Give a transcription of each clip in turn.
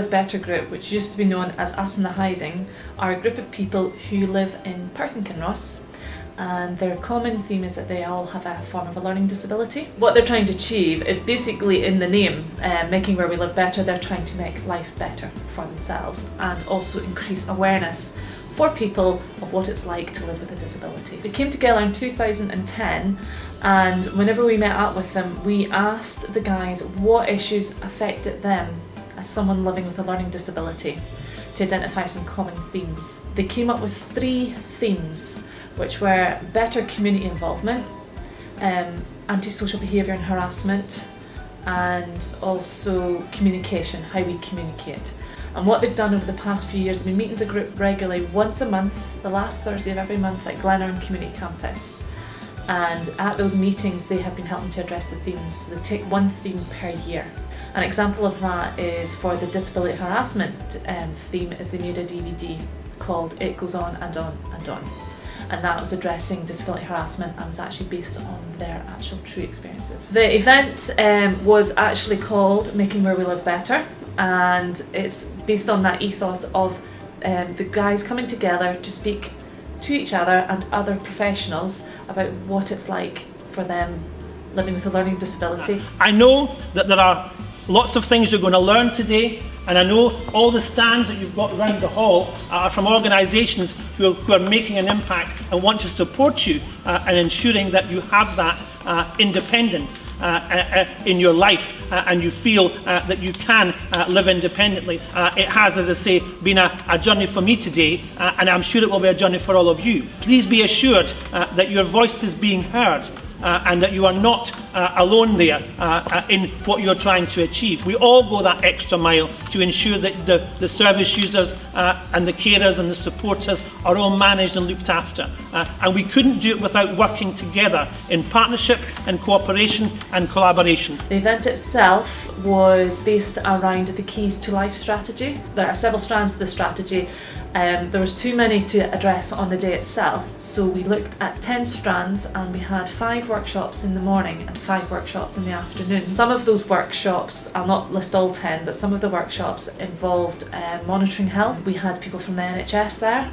Live Better group, which used to be known as Us in the Housing, are a group of people who live in Perth and Kinross, and their common theme is that they all have a form of a learning disability. What they're trying to achieve is basically in the name, making where we live better, they're trying to make life better for themselves and also increase awareness for people of what it's like to live with a disability. They came together in 2010, and whenever we met up with them, we asked the guys what issues affected them as someone living with a learning disability to identify some common themes. They came up with 3 themes, which were better community involvement, antisocial behaviour and harassment, and also communication, how we communicate. And what they've done over the past few years, they've been meeting as a group regularly once a month, the last Thursday of every month at Glenarm Community Campus. And at those meetings, they have been helping to address the themes. So they take one theme per year. An example of that is for the disability harassment theme is they made a DVD called It Goes On and On and On. And that was addressing disability harassment and was actually based on their actual true experiences. The event was actually called Making Where We Live Better, and it's based on that ethos of the guys coming together to speak to each other and other professionals about what it's like for them living with a learning disability. I know that there are lots of things you're going to learn today, and I know all the stands that you've got around the hall are from organisations who are making an impact and want to support you and ensuring that you have that independence in your life and you feel that you can live independently. It has, as I say, been a journey for me today, and I'm sure it will be a journey for all of you. Please be assured that your voice is being heard. And that you are not alone there in what you're trying to achieve. We all go that extra mile to ensure that the service users and the carers and the supporters are all managed and looked after. And we couldn't do it without working together in partnership and cooperation and collaboration. The event itself was based around the Keys to Life strategy. There are several strands to the strategy. There was too many to address on the day itself, so we looked at 10 strands and we had 5 workshops in the morning and 5 workshops in the afternoon. Some of those workshops, I'll not list all 10, but some of the workshops involved monitoring health. We had people from the NHS there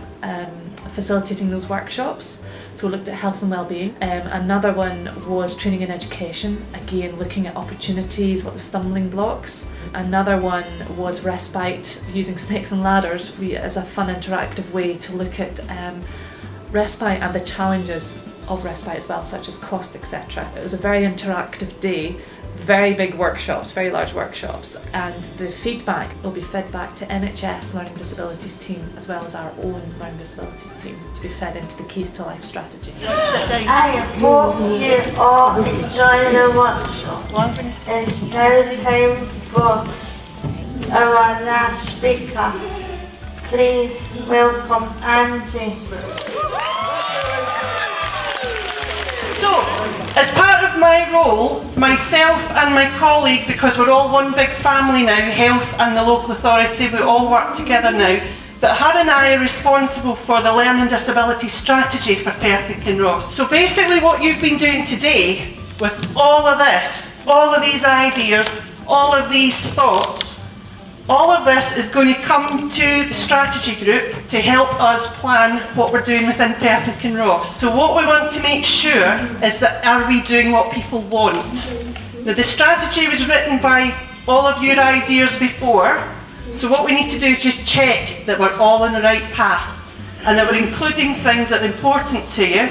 facilitating those workshops, so we looked at health and well-being. Another one was training and education, again looking at opportunities, what the stumbling blocks. Another one was respite, using snakes and ladders as a fun interactive way to look at respite and the challenges of respite as well, such as cost, etc. It was a very interactive day, very big workshops, very large workshops, and the feedback will be fed back to NHS Learning Disabilities team as well as our own Learning Disabilities team to be fed into the Keys to Life strategy. I hope you all enjoy the workshop. It's now time for our last speaker. Please welcome Andy. So, as part of my role, myself and my colleague, because we're all one big family now, health and the local authority, we all work together now, but her and I are responsible for the learning disability strategy for Perth and Kinross. So basically what you've been doing today, with all of this, all of these ideas, all of these thoughts, all of this is going to come to the strategy group to help us plan what we're doing within Perth and Kinross. So what we want to make sure is that are we doing what people want? Now the strategy was written by all of your ideas before, so what we need to do is just check that we're all on the right path and that we're including things that are important to you.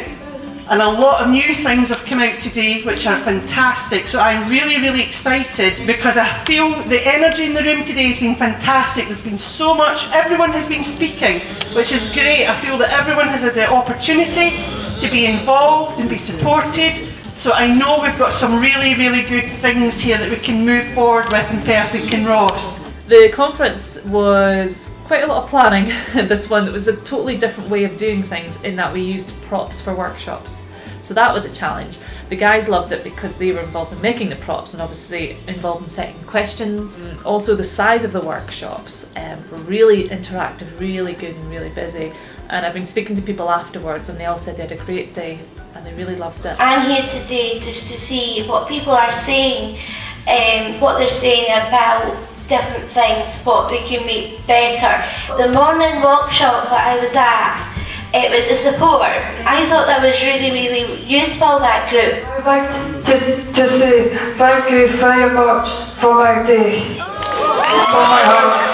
And a lot of new things have come out today which are fantastic, so I'm really, really excited because I feel the energy in the room today has been fantastic. There's been so much, everyone has been speaking, which is great. I feel that everyone has had the opportunity to be involved and be supported, so I know we've got some really, really good things here that we can move forward with in Perth and Kinross. The conference was quite a lot of planning. This one was a totally different way of doing things in that we used props for workshops. So that was a challenge. The guys loved it because they were involved in making the props and obviously involved in setting questions. Also the size of the workshops were really interactive, really good and really busy. And I've been speaking to people afterwards and they all said they had a great day and they really loved it. I'm here today just to see what people are saying, what they're saying about different things, what we can make better. The morning workshop that I was at, it was a support. I thought that was really, really useful, that group. I'd like to say thank you very much for my day, for my heart.